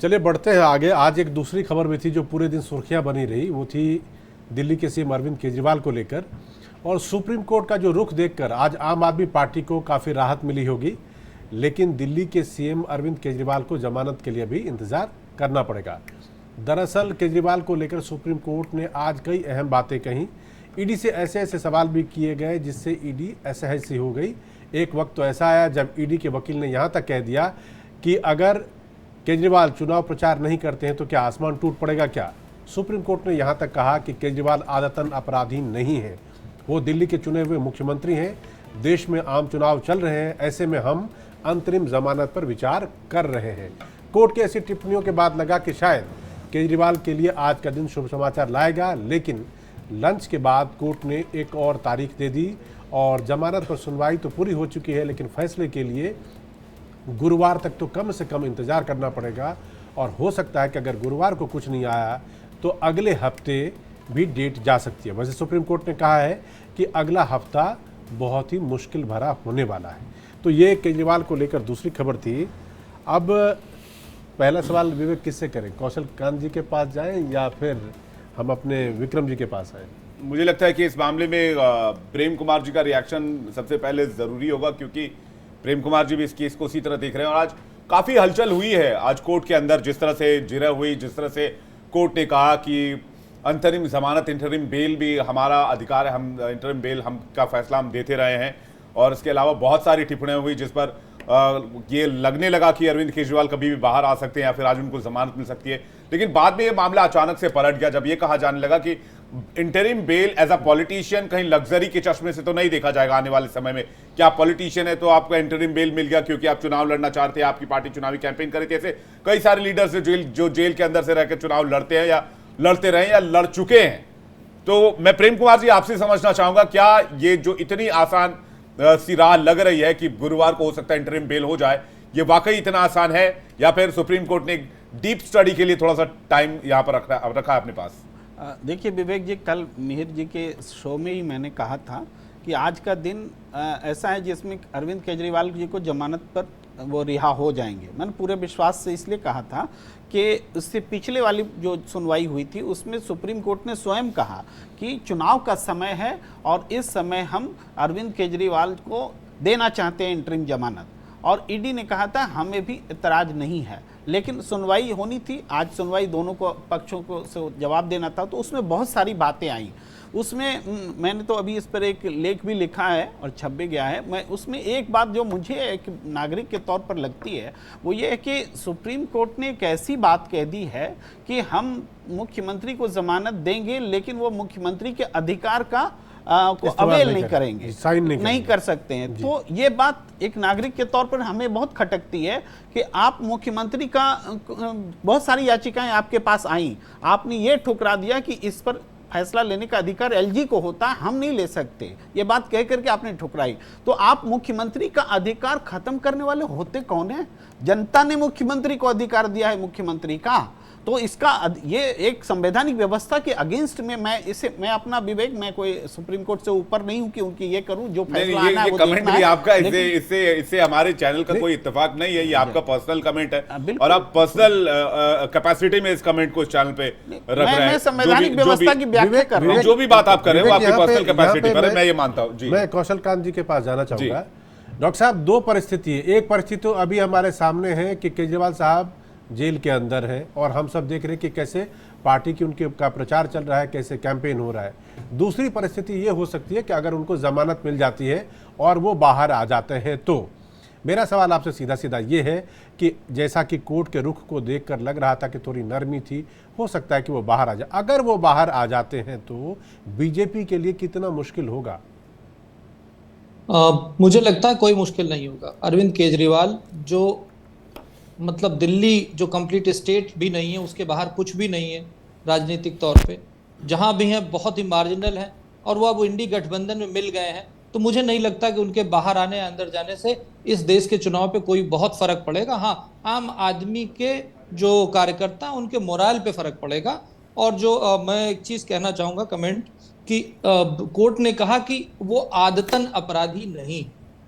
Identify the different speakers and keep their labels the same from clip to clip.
Speaker 1: चलिए बढ़ते हैं आगे। आज एक दूसरी खबर भी थी जो पूरे दिन सुर्खियां बनी रही, वो थी दिल्ली के सीएम अरविंद केजरीवाल को लेकर। और सुप्रीम कोर्ट का जो रुख देखकर आज आम आदमी पार्टी को काफ़ी राहत मिली होगी, लेकिन दिल्ली के सीएम अरविंद केजरीवाल को जमानत के लिए भी इंतजार करना पड़ेगा। दरअसल केजरीवाल को लेकर सुप्रीम कोर्ट ने आज कई अहम बातें कहीं। ईडी से ऐसे ऐसे सवाल भी किए गए जिससे ईडी असहज हो गई। एक वक्त तो ऐसा आया जब ईडी के वकील ने यहाँ तक कह दिया कि अगर केजरीवाल चुनाव प्रचार नहीं करते हैं तो क्या आसमान टूट पड़ेगा क्या। सुप्रीम कोर्ट ने यहाँ तक कहा कि केजरीवाल आदतन अपराधी नहीं है, वो दिल्ली के चुने हुए मुख्यमंत्री हैं। देश में आम चुनाव चल रहे हैं, ऐसे में हम अंतरिम जमानत पर विचार कर रहे हैं। कोर्ट की ऐसी टिप्पणियों के बाद लगा कि शायद केजरीवाल के लिए आज का दिन शुभ समाचार लाएगा, लेकिन लंच के बाद कोर्ट ने एक और तारीख दे दी और जमानत पर सुनवाई तो पूरी हो चुकी है, लेकिन फैसले के लिए गुरुवार तक तो कम से कम इंतजार करना पड़ेगा। और हो सकता है कि अगर गुरुवार को कुछ नहीं आया तो अगले हफ्ते भी डेट जा सकती है। वैसे सुप्रीम कोर्ट ने कहा है कि अगला हफ्ता बहुत ही मुश्किल भरा होने वाला है। तो ये केजरीवाल को लेकर दूसरी खबर थी। अब पहला सवाल विवेक किससे करें, कौशल कांत जी के पास जाएं या फिर हम अपने विक्रम जी के पास आए?
Speaker 2: मुझे लगता है कि इस मामले में प्रेम कुमार जी का रिएक्शन सबसे पहले जरूरी होगा, क्योंकि प्रेम कुमार जी भी इस केस को उसी तरह देख रहे हैं। और आज काफी हलचल हुई है आज कोर्ट के अंदर, जिस तरह से जिरह हुई, जिस तरह से कोर्ट ने कहा कि अंतरिम जमानत, इंटरिम बेल भी हमारा अधिकार है, हम इंटरिम बेल हम का फैसला हम देते रहे हैं। और इसके अलावा बहुत सारी टिप्पणियां हुई जिस पर ये लगने लगा कि अरविंद केजरीवाल कभी भी बाहर आ सकते हैं या फिर आज उनको जमानत मिल सकती है। लेकिन बाद में ये मामला अचानक से पलट गया जब ये कहा जाने लगा कि interim bail as a politician कहीं लग्जरी के चश्मे से तो नहीं देखा जाएगा आने वाले समय में। क्या आप पॉलिटिशियन है तो आपका इंटरिम बेल मिल गया क्योंकि आप चुनाव लड़ना चाहते हैं, आपकी पार्टी चुनावी कैंपेन कर रही थी। ऐसे कई सारे लीडर्स जो जेल के अंदर से रहकर चुनाव लड़ते हैं या लड़ते रहे या लड़ चुके हैं। तो मैं प्रेम कुमार जी आपसे समझना चाहूंगा, क्या ये जो इतनी आसान सी राह लग रही है कि गुरुवार को हो सकता है इंटरिम बेल हो जाए, ये वाकई इतना आसान है या फिर सुप्रीम कोर्ट ने डीप स्टडी के लिए थोड़ा सा टाइम यहाँ पर रखा है अपने पास?
Speaker 3: देखिए विवेक जी, कल मिहिर जी के शो में ही मैंने कहा था कि आज का दिन ऐसा है जिसमें अरविंद केजरीवाल जी को जमानत पर वो रिहा हो जाएंगे। मैंने पूरे विश्वास से इसलिए कहा था कि उससे पिछले वाली जो सुनवाई हुई थी उसमें सुप्रीम कोर्ट ने स्वयं कहा कि चुनाव का समय है और इस समय हम अरविंद केजरीवाल को देना चाहते हैं इंटरिम जमानत। और ईडी ने कहा था हमें भी इतराज नहीं है, लेकिन सुनवाई होनी थी। आज सुनवाई दोनों को पक्षों को से जवाब देना था, तो उसमें बहुत सारी बातें आई। उसमें मैंने तो अभी इस पर एक लेख भी लिखा है और छप भी गया है। मैं उसमें एक बात जो मुझे एक नागरिक के तौर पर लगती है वो ये है कि सुप्रीम कोर्ट ने एक ऐसी बात कह दी है कि हम मुख्यमंत्री को जमानत देंगे, लेकिन वो मुख्यमंत्री के अधिकार का को अवेल नहीं करेंगे,
Speaker 1: साइन नहीं
Speaker 3: कर सकते हैं। तो ये बात एक नागरिक के तौर पर हमें बहुत खटकती है कि आप मुख्यमंत्री का बहुत सारी याचिकाएं आपके पास आई, आपने ये ठुकरा दिया कि इस पर फैसला लेने का अधिकार एलजी को होता है, हम नहीं ले सकते, ये बात कह करके आपने ठुकराई। तो आप मुख्यमंत्री का अधिकार खत्म करने वाले होते कौन है? जनता ने मुख्यमंत्री को अधिकार दिया है मुख्यमंत्री का। तो इसका ये एक संवैधानिक व्यवस्था के अगेंस्ट में मैं अपना विवेक, मैं कोई सुप्रीम कोर्ट से ऊपर नहीं हूं कि उनकी ये करूं, जो फैसला आना है वो
Speaker 2: कमेंट भी आपका, इससे हमारे चैनल का कोई इत्तेफाक नहीं है, ये आपका पर्सनल कमेंट है और आप पर्सनल कैपेसिटी में इस कमेंट को इस चैनल पे रख रहे हैं।
Speaker 3: मैं संवैधानिक व्यवस्था की व्याख्या कर रहा हूं,
Speaker 2: जो भी बात आप कर रहे हो आपकी पर्सनल कैपेसिटी पर है, मैं ये मानता हूं जी।
Speaker 1: मैं कौशल कांत जी के पास जाना चाहूंगा। डॉक्टर साहब, दो परिस्थिति है। एक परिस्थिति तो अभी हमारे सामने है कि केजरीवाल साहब जेल के अंदर है और हम सब देख रहे हैं कि कैसे पार्टी की उनके का प्रचार चल रहा है, कैसे कैंपेन हो रहा है। दूसरी परिस्थिति ये हो सकती है कि अगर उनको जमानत मिल जाती है और वो बाहर आ जाते हैं, तो मेरा सवाल आपसे सीधा सीधा ये है कि जैसा कि कोर्ट के रुख को देखकर लग रहा था कि थोड़ी नरमी थी, हो सकता है कि वो बाहर आ जाए। अगर वो बाहर आ जाते हैं तो बीजेपी के लिए कितना मुश्किल होगा?
Speaker 4: मुझे लगता है कोई मुश्किल नहीं होगा। अरविंद केजरीवाल जो मतलब दिल्ली जो कंप्लीट स्टेट भी नहीं है, उसके बाहर कुछ भी नहीं है राजनीतिक तौर पे, जहां भी हैं बहुत ही मार्जिनल हैं और वो अब इंडी गठबंधन में मिल गए हैं। तो मुझे नहीं लगता कि उनके बाहर आने अंदर जाने से इस देश के चुनाव पे कोई बहुत फर्क पड़ेगा। हाँ, आम आदमी के जो कार्यकर्ता उनके मोराल पे फर्क पड़ेगा। और जो मैं एक चीज कहना चाहूंगा कमेंट कि कोर्ट ने कहा कि वो आदतन अपराधी नहीं,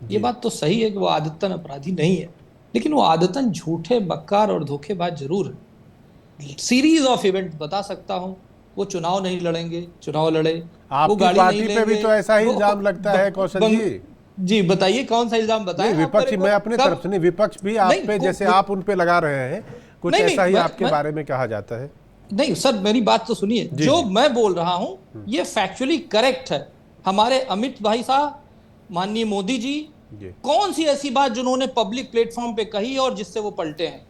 Speaker 4: ये बात तो सही है कि वो आदतन अपराधी नहीं है, लेकिन वो आदतन झूठे, मक्कार और धोखेबाज जरूर है। सीरीज ऑफ इवेंट बता सकता हूं। वो चुनाव नहीं लड़ेंगे, चुनाव लड़े, वो
Speaker 1: आपकी
Speaker 4: गाड़ी
Speaker 1: पार्टी
Speaker 4: नहीं
Speaker 1: पे भी
Speaker 4: लेंगे,
Speaker 1: तो ऐसा ही
Speaker 4: वो-
Speaker 1: इल्जाम लगता है कौशल जी।
Speaker 4: जी बताइए कौन सा इल्जाम बताएं
Speaker 1: नहीं,
Speaker 4: आप
Speaker 1: विपक्ष,
Speaker 4: मेरे को?
Speaker 1: मैं अपने
Speaker 4: कब?
Speaker 1: तरफ से नहीं, विपक्ष भी आप
Speaker 4: नहीं,
Speaker 1: पे जैसे आप उन पे लगा रहे हैं, कुछ
Speaker 4: नहीं,
Speaker 1: ऐसा ही
Speaker 4: मैं-
Speaker 1: आपके
Speaker 4: मैं-
Speaker 1: बारे में कहा जाता है।
Speaker 4: नहीं सर, मेरी बात तो सुनिए।
Speaker 1: जी,
Speaker 4: जो
Speaker 1: जी।
Speaker 4: मैं बोल रहा हूं ये फैक्चुअली करेक्ट है। हमारे अमित भाई साहब, माननीय मोदी जी,
Speaker 1: जी।
Speaker 4: कौन सी ऐसी बात जिन्होंने पब्लिक प्लेटफॉर्म पे कही और जिससे वो पलटे हैं?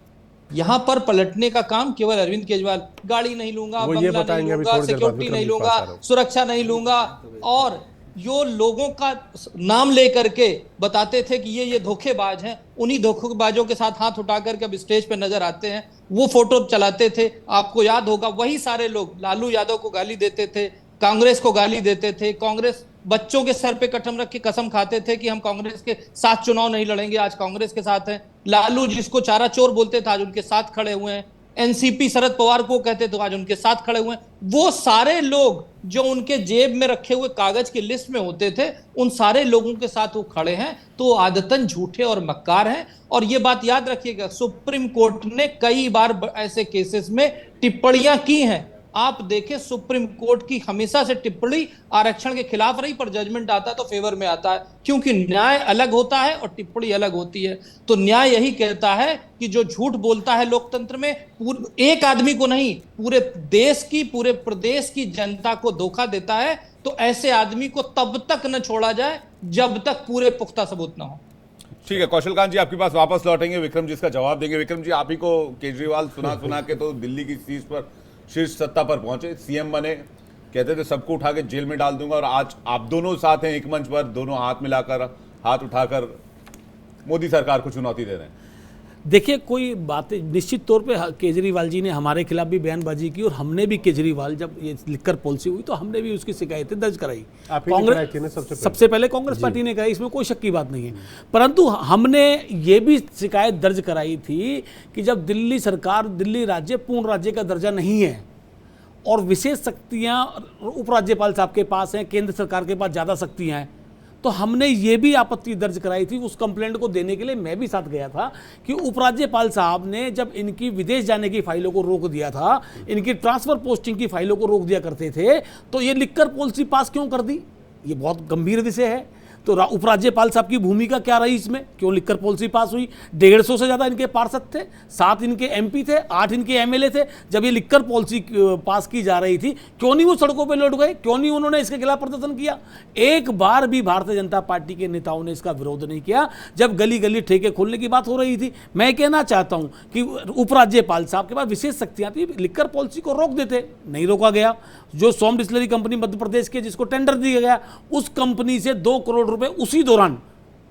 Speaker 4: यहां पर पलटने का काम केवल अरविंद केजरीवाल, गाड़ी नहीं लूंगा,
Speaker 1: वो ये
Speaker 4: बंगला नहीं
Speaker 1: बताएंगे अभी
Speaker 4: लूंगा,
Speaker 1: थोड़ी देर बाद,
Speaker 4: सिक्योरिटी
Speaker 1: विक्रम
Speaker 4: नहीं
Speaker 1: जी के पास
Speaker 4: लूंगा,
Speaker 1: आ रहा हूं।
Speaker 4: सुरक्षा नहीं लूंगा, और जो लोगों का नाम लेकर के बताते थे कि ये धोखेबाज हैं, उन्हीं धोखेबाजों के साथ हाथ उठा करके अब स्टेज पे नजर आते हैं, वो फोटो चलाते थे। आपको याद होगा वही सारे लोग लालू यादव को गाली देते थे, कांग्रेस को गाली देते थे, कांग्रेस बच्चों के सर पे कटम रख के कसम खाते थे कि हम कांग्रेस के साथ चुनाव नहीं लड़ेंगे, आज कांग्रेस के साथ हैं। लालू जिसको चारा चोर बोलते थे आज उनके साथ खड़े हुए हैं। एनसीपी शरद पवार को कहते थे आज उनके साथ खड़े हुए हैं। वो सारे लोग जो उनके जेब में रखे हुए कागज की लिस्ट में होते थे, उन सारे लोगों के साथ वो खड़े हैं, तो आदतन झूठे और मक्कार हैं। और ये बात याद रखिएगा, सुप्रीम कोर्ट ने कई बार ऐसे केसेस में टिप्पणियां की हैं। आप देखें सुप्रीम कोर्ट की हमेशा से टिप्पणी आरक्षण के खिलाफ रही, पर जजमेंट आता है तो फेवर में आता है, क्योंकि न्याय अलग होता है और टिप्पणी अलग होती है। तो न्याय यही कहता है कि जो झूठ बोलता है लोकतंत्र में, एक आदमी को नहीं, पूरे देश की, पूरे प्रदेश की जनता को धोखा देता है, तो ऐसे आदमी को तब तक न छोड़ा जाए जब तक पूरे पुख्ता सबूत ना हो।
Speaker 2: ठीक है, कौशल कांत जी आपके पास वापस लौटेंगे, विक्रम जी इसका जवाब देंगे। विक्रम जी, आप ही को केजरीवाल सुना के तो दिल्ली की सीट पर, शीर्ष सत्ता पर पहुंचे, सीएम बने, कहते थे सबको उठा के जेल में डाल दूंगा, और आज आप दोनों साथ हैं एक मंच पर, दोनों हाथ मिलाकर, हाथ उठाकर मोदी सरकार को चुनौती दे रहे हैं।
Speaker 5: देखिए, कोई बात निश्चित तौर पे केजरीवाल जी ने हमारे खिलाफ भी बयानबाजी की, और हमने भी केजरीवाल, जब ये लिखकर पॉलिसी हुई तो हमने भी उसकी शिकायतें दर्ज कराई।
Speaker 1: आप ही ने कराई थी ना
Speaker 5: सबसे पहले कांग्रेस पार्टी ने कराई, इसमें कोई शक की बात नहीं है। परंतु हमने ये भी शिकायत दर्ज कराई थी कि जब दिल्ली सरकार, दिल्ली राज्य पूर्ण राज्य का दर्जा नहीं है और विशेष शक्तियां उपराज्यपाल साहब के पास हैं, केंद्र सरकार के पास ज़्यादा शक्तियां हैं, तो हमने ये भी आपत्ति दर्ज कराई थी। उस कंप्लेंट को देने के लिए मैं भी साथ गया था कि उपराज्यपाल साहब ने जब इनकी विदेश जाने की फाइलों को रोक दिया था, इनकी ट्रांसफर पोस्टिंग की फाइलों को रोक दिया करते थे, तो ये लिखकर पॉलिसी पास क्यों कर दी? ये बहुत गंभीर विषय है। तो उपराज्यपाल साहब की भूमिका क्या रही इसमें? क्यों लिखकर पॉलिसी पास हुई? 150 से ज़्यादा इनके पार्षद थे, 7 इनके एमपी थे, 8 इनके एमएलए थे। जब ये लिखकर पॉलिसी पास की जा रही थी, क्यों नहीं वो सड़कों पे लौट गए? क्यों नहीं उन्होंने इसके खिलाफ प्रदर्शन किया? एक बार भी भारतीय जनता पार्टी के नेताओं ने इसका विरोध नहीं किया जब गली गली ठेके खोलने की बात हो रही थी। मैं कहना चाहता हूं कि उपराज्यपाल साहब के पास विशेष शक्तियां थी, लिखकर पॉलिसी को रोक देते, नहीं रोका गया। जो सोम डिस्टिलरी कंपनी मध्य प्रदेश के, जिसको टेंडर दिया गया, उस कंपनी से 2 करोड़ रुपए उसी दौरान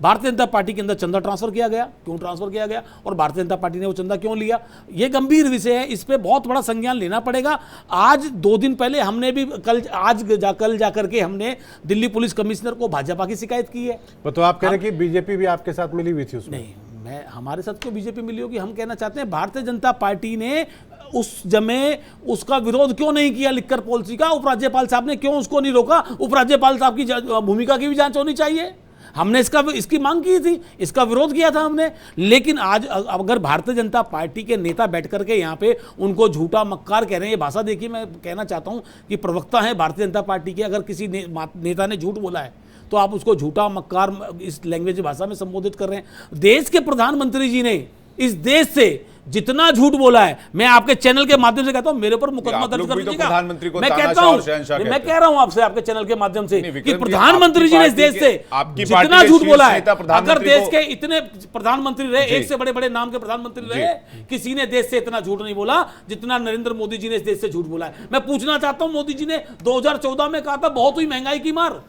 Speaker 5: भारतीय जनता पार्टी के अंदर चंदा ट्रांसफर किया गया। क्यों ट्रांसफर किया गया और भारतीय जनता पार्टी ने वो चंदा क्यों लिया? ये गंभीर विषय है, इस पे बहुत बड़ा संज्ञान लेना पड़ेगा। आज 2 दिन पहले हमने भी कल जाकर के हमने दिल्ली पुलिस कमिश्नर को भाजपा की शिकायत की है।
Speaker 1: तो आप कह रहे हैं कि बीजेपी भी आपके साथ मिली हुई थी उसमें?
Speaker 5: नहीं, मैं हमारे साथ क्यों बीजेपी मिली होगी? हम कहना चाहते हैं भारतीय जनता पार्टी ने उस समय उसका विरोध क्यों नहीं किया लिखकर पॉलिसी का? उपराज्यपाल साहब ने क्यों उसको नहीं रोका? उपराज्यपाल साहब की भूमिका की भी जांच होनी चाहिए। हमने इसकी मांग की थी, इसका विरोध किया था हमने। लेकिन आज अगर भारतीय जनता पार्टी के नेता बैठ करके यहाँ पे उनको झूठा मक्कार कह रहे हैं, ये भाषा देखिए, मैं कहना चाहता हूँ कि प्रवक्ता है भारतीय जनता पार्टी के, अगर किसी नेता ने झूठ बोला है तो आप उसको झूठा मक्कार इस लैंग्वेज भाषा में संबोधित कर रहे हैं। देश के प्रधानमंत्री जी ने इस देश से जितना झूठ बोला है, मैं आपके चैनल के माध्यम से कहता हूं, मेरे ऊपर मुकदमा दर्ज कर दीजिएगा। मैं कहता हूं, मैं कह रहा हूं आपसे, आपके चैनल के माध्यम से कि प्रधानमंत्री जी ने इस देश से जितना झूठ बोला है, अगर देश के इतने प्रधानमंत्री रहे, एक से बड़े बड़े नाम के प्रधानमंत्री रहे, किसी ने देश से इतना झूठ नहीं बोला जितना नरेंद्र मोदी जी ने इस देश से झूठ बोला है। मैं पूछना चाहता हूं, मोदी जी ने 2014 में कहा था बहुत हुई महंगाई की मार,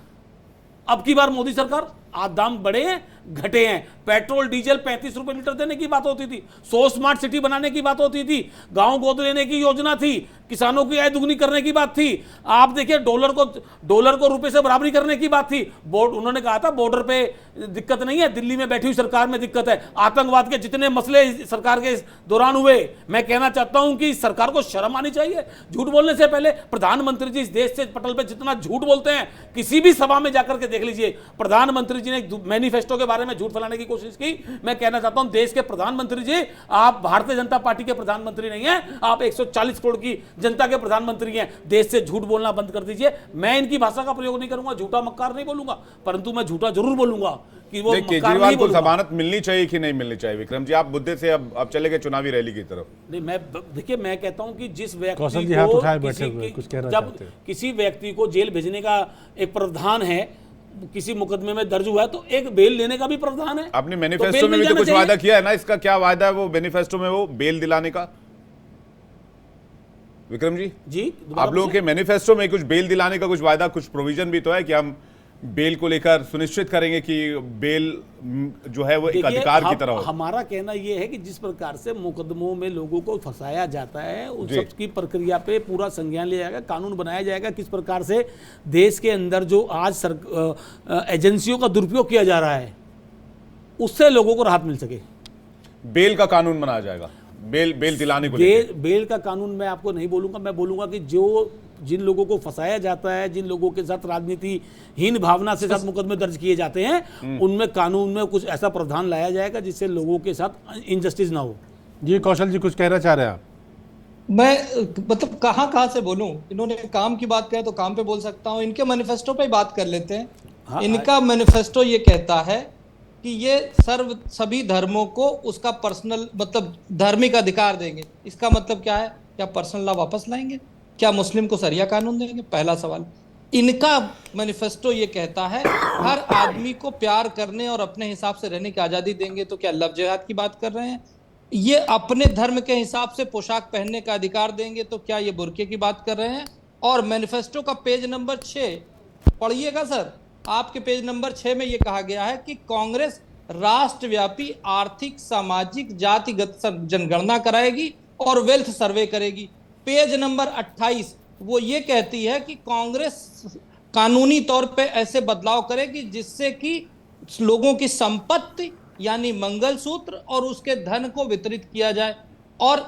Speaker 5: अब की बार मोदी सरकार आज दाम बढ़े हैं घटे हैं। पेट्रोल डीजल 35 रुपए लीटर देने की बात होती थी, 100 स्मार्ट सिटी बनाने की बात होती थी, गांव गोद लेने की योजना थी, किसानों की आय दुगनी करने की बात थी। आप देखिए डॉलर को रुपए से बराबरी करने की बात थी। उन्होंने कहा था बॉर्डर पे दिक्कत नहीं है, दिल्ली में बैठी हुई सरकार में दिक्कत है। आतंकवाद के जितने मसले सरकार के दौरान हुए, मैं कहना चाहता हूं कि सरकार को शर्म आनी चाहिए। झूठ बोलने से पहले प्रधानमंत्री जी इस देश से पटल पे जितना झूठ बोलते हैं, किसी भी सभा में जाकर के देख लीजिए, प्रधानमंत्री जी ने एक मैनिफेस्टो के बारे में झूठ फैलाने की कोशिश की। मैं कहना चाहता हूं देश के प्रधानमंत्री जी, आप भारतीय जनता पार्टी के प्रधानमंत्री नहीं है, आप 140 करोड़ की जनता के प्रधानमंत्री हैं। देश से झूठ बोलना बंद कर दीजिए। मैं इनकी भाषा का प्रयोग नहीं करूंगा, झूठा मक्कार नहीं बोलूंगा, परंतु मैं झूठा जरूर बोलूंगा कि वो
Speaker 2: केजरीवाल को जमानत मिलनी चाहिए कि नहीं मिलनी चाहिए। विक्रम जी, आप मुद्दे से अब चले गए चुनावी रैली की तरफ।
Speaker 5: नहीं, मैं देखिए मैं कहता हूं कि जिस व्यक्ति
Speaker 1: कौशल जी हाथ उठाए
Speaker 5: को
Speaker 1: बैठे हुए कुछ कहना
Speaker 5: जब
Speaker 1: चाहते हैं।
Speaker 5: किसी व्यक्ति को जेल भेजने का एक प्रावधान है, किसी मुकदमे में दर्ज हुआ है, तो एक बेल लेने का भी प्रावधान है।
Speaker 2: आपने मैनिफेस्टो में भी तो कुछ वादा किया है ना, इसका क्या वादा है वो मैनिफेस्टो में, वो बेल दिलाने का? विक्रम जी, आप लोगों के मैनिफेस्टो में कुछ बेल दिलाने का कुछ वादा, कुछ प्रोविजन भी तो है कि हम बेल को लेकर सुनिश्चित करेंगे कि बेल जो है वो एक अधिकार की तरह हो।
Speaker 5: हमारा कहना यह है कि जिस प्रकार से मुकदमों में लोगों को फंसाया जाता है, उस सब की प्रक्रिया पे पूरा संज्ञान लिया जाएगा, कानून बनाया जाएगा। किस प्रकार से देश के अंदर जो आज एजेंसियों का दुरुपयोग किया जा रहा है, उससे लोगों को राहत मिल सके।
Speaker 2: बेल का कानून बनाया जाएगा, बेल दिलाने को
Speaker 5: बेल का कानून मैं आपको नहीं बोलूंगा। मैं बोलूंगा कि जिन लोगों को फंसाया जाता है, जिन लोगों के साथ राजनीतिहीन भावना से साथ मुकदमे दर्ज किए जाते हैं, उनमें कानून में कुछ ऐसा प्रावधान लाया जाएगा जिससे लोगों के साथ इनजस्टिस ना हो।
Speaker 1: जी कौशल जी, कुछ कहना चाह रहे हैं आप?
Speaker 4: मैं मतलब कहाँ से बोलूं। इन्होंने काम की बात कही तो काम पे बोल सकता हूं, इनके मैनिफेस्टो पे बात कर लेते हैं।
Speaker 5: हाँ,
Speaker 4: इनका मैनिफेस्टो ये कहता है कि ये सभी धर्मों को उसका पर्सनल मतलब धार्मिक अधिकार देंगे। इसका मतलब क्या है? क्या पर्सनल लॉ वापस लाएंगे? क्या मुस्लिम को सरिया कानून देंगे? पहला सवाल। इनका मैनिफेस्टो ये कहता है हर आदमी को प्यार करने और अपने हिसाब से रहने की आजादी देंगे। तो क्या लव जिहाद की बात कर रहे हैं? ये अपने धर्म के हिसाब से पोशाक पहनने का अधिकार देंगे। तो क्या ये बुर्के की बात कर रहे हैं? और मैनिफेस्टो का पेज नंबर 6 पढ़िएगा सर। आपके पेज नंबर 6 में यह कहा गया है कि कांग्रेस राष्ट्रव्यापी आर्थिक, सामाजिक, जातिगत जनगणना कराएगी और वेल्थ सर्वे करेगी। पेज नंबर 28 वो ये कहती है कि कांग्रेस कानूनी तौर पे ऐसे बदलाव करेगी जिससे कि लोगों की संपत्ति यानी मंगलसूत्र और उसके धन को वितरित किया जाए। और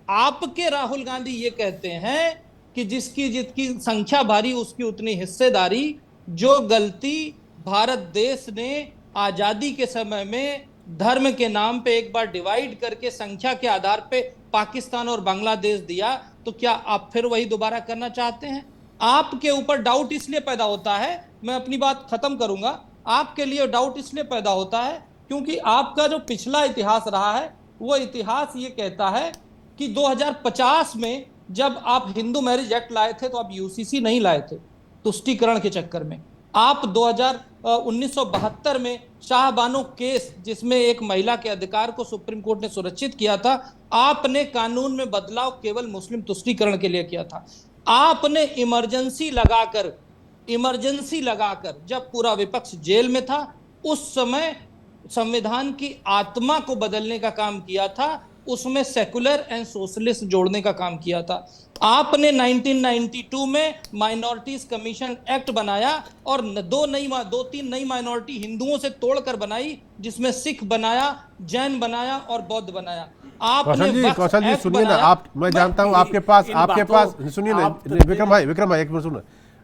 Speaker 4: आपके राहुल गांधी ये कहते हैं कि जितकी संख्या भारी उसकी उतनी हिस्सेदारी। जो गलती भारत देश ने आजादी के समय में धर्म के नाम पे एक बार डिवाइड करके संख्या के आधार पे पाकिस्तान और बांग्लादेश दिया, तो क्या आप फिर वही दोबारा करना चाहते हैं? आपके ऊपर डाउट इसलिए पैदा होता है, मैं अपनी बात खत्म करूंगा, आपके लिए डाउट इसलिए पैदा होता है क्योंकि आपका जो पिछला इतिहास रहा है वो इतिहास ये कहता है कि 2050 में जब आप हिंदू मैरिज एक्ट लाए थे तो आप यूसीसी नहीं लाए थे तुष्टीकरण के चक्कर में। आप 1972 में शाहबानो केस जिसमें एक महिला के अधिकार को सुप्रीम कोर्ट ने सुरक्षित किया था, आपने कानून में बदलाव केवल मुस्लिम तुष्टीकरण के लिए किया था। आपने इमरजेंसी लगाकर जब पूरा विपक्ष जेल में था उस समय संविधान की आत्मा को बदलने का काम किया था, उसमें सेकुलर एंड सोशलिस्ट जोड़ने का काम किया था। आपने 1992 में माइनॉरिटीज कमीशन एक्ट बनाया और दो तीन नई माइनॉरिटी हिंदुओं से तोड़कर बनाई, जिसमें सिख बनाया, जैन बनाया और बौद्ध बनाया।
Speaker 1: कौशल जी सुनिए ना, आप मैं जानता हूं आपके पास सुनिए ना विक्रम भाई एक मिनट सुनो।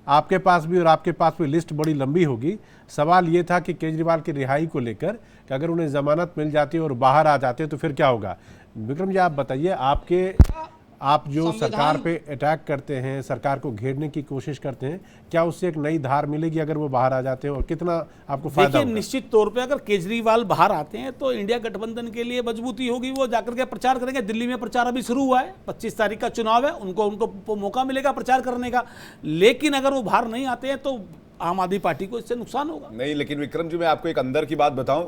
Speaker 1: आपके पास भी और आपके पास भी लिस्ट बड़ी लंबी होगी। सवाल ये था कि केजरीवाल की रिहाई को लेकर कि अगर उन्हें जमानत मिल जाती है और बाहर आ जाते हैं तो फिर क्या होगा? विक्रम जी आप बताइए, आप जो सरकार पे अटैक करते हैं, सरकार को घेरने की कोशिश करते हैं, क्या उससे एक नई धार मिलेगी अगर वो बाहर आ जाते हैं और कितना आपको फायदा होगा?
Speaker 5: निश्चित तौर पे अगर केजरीवाल बाहर आते हैं तो इंडिया गठबंधन के लिए मजबूती होगी। वो जाकर के प्रचार करेंगे। दिल्ली में प्रचार अभी शुरू हुआ है, 25 तारीख का चुनाव है, उनको मौका मिलेगा प्रचार करने का। लेकिन अगर वो बाहर नहीं आते हैं तो आम आदमी पार्टी को इससे नुकसान होगा।
Speaker 2: नहीं, लेकिन विक्रम जी मैं आपको एक अंदर की बात बताऊं,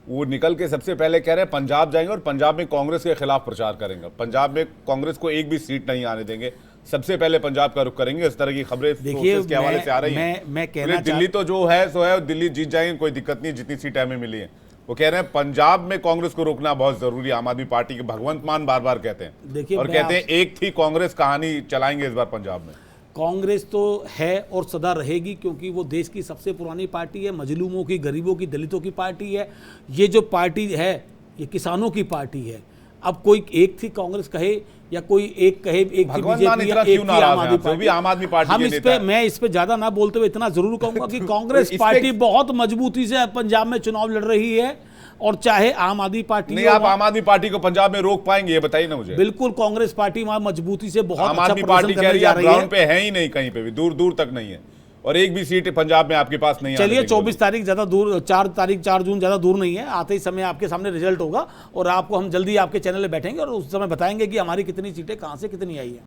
Speaker 2: वो निकल के सबसे पहले कह रहे हैं पंजाब जाएंगे और पंजाब में कांग्रेस के खिलाफ प्रचार करेंगे। पंजाब में कांग्रेस को एक भी सीट नहीं आने देंगे, सबसे पहले पंजाब का रुख करेंगे। इस तरह की खबरें के हवाले से आ रही हैं।
Speaker 5: मैं कहना
Speaker 2: दिल्ली तो जो है सो है, दिल्ली जीत जाएंगे, कोई दिक्कत नहीं, जितनी सीटें हमें मिली है। वो कह रहे हैं पंजाब में कांग्रेस को रोकना बहुत जरूरी है। आम आदमी पार्टी के भगवंत मान बार बार कहते हैं
Speaker 5: देखिए,
Speaker 2: और
Speaker 5: मैं
Speaker 2: कहते हैं एक थी कांग्रेस कहानी चलाएंगे इस बार पंजाब में।
Speaker 5: कांग्रेस तो है और सदा रहेगी, क्योंकि वो देश की सबसे पुरानी पार्टी है, मजलूमों की, गरीबों की, दलितों की पार्टी है। ये जो पार्टी है ये किसानों की पार्टी है। अब कोई एक थी कांग्रेस कहे या कोई एक कहे, एक थी
Speaker 2: भगवंत मान
Speaker 5: बीजेपी
Speaker 2: इतना
Speaker 5: या
Speaker 2: क्यों
Speaker 5: एक थी
Speaker 2: नाराज
Speaker 5: आम
Speaker 2: हैं
Speaker 5: आदमी
Speaker 2: आपसे? वो भी आम आदमी पार्टी
Speaker 5: हम
Speaker 2: के
Speaker 5: इस
Speaker 2: नेता
Speaker 5: पे
Speaker 2: हैं।
Speaker 5: मैं इस पे ज्यादा ना बोलते हुए इतना जरूर कहूंगा कि कांग्रेस
Speaker 2: इस पे-
Speaker 5: पार्टी बहुत मजबूती से पंजाब में चुनाव लड़ रही है, और चाहे आम आदमी पार्टी
Speaker 2: नहीं,
Speaker 5: हो,
Speaker 2: आप आम आदमी पार्टी को पंजाब में रोक पाएंगे ये बताइए ना मुझे।
Speaker 5: बिल्कुल कांग्रेस पार्टी वहां मजबूती से बहुत
Speaker 2: आम
Speaker 5: अच्छा
Speaker 2: आदमी
Speaker 5: प्रदर्शन
Speaker 2: पार्टी कह
Speaker 5: करने
Speaker 2: रही है
Speaker 5: जा
Speaker 2: आप
Speaker 5: रही है।
Speaker 2: ग्राउंड पे है ही नहीं, कहीं पे भी दूर दूर तक नहीं है, और एक भी सीट पंजाब में आपके पास नहीं।
Speaker 5: चलिए
Speaker 2: आने देंगे
Speaker 5: 24 तारीख ज्यादा दूर, 4 जून ज्यादा दूर नहीं है, आते ही समय आपके सामने रिजल्ट होगा और आपको हम जल्दी आपके चैनल में बैठेंगे और उस समय बताएंगे कि हमारी कितनी सीटें कहां से कितनी आई है।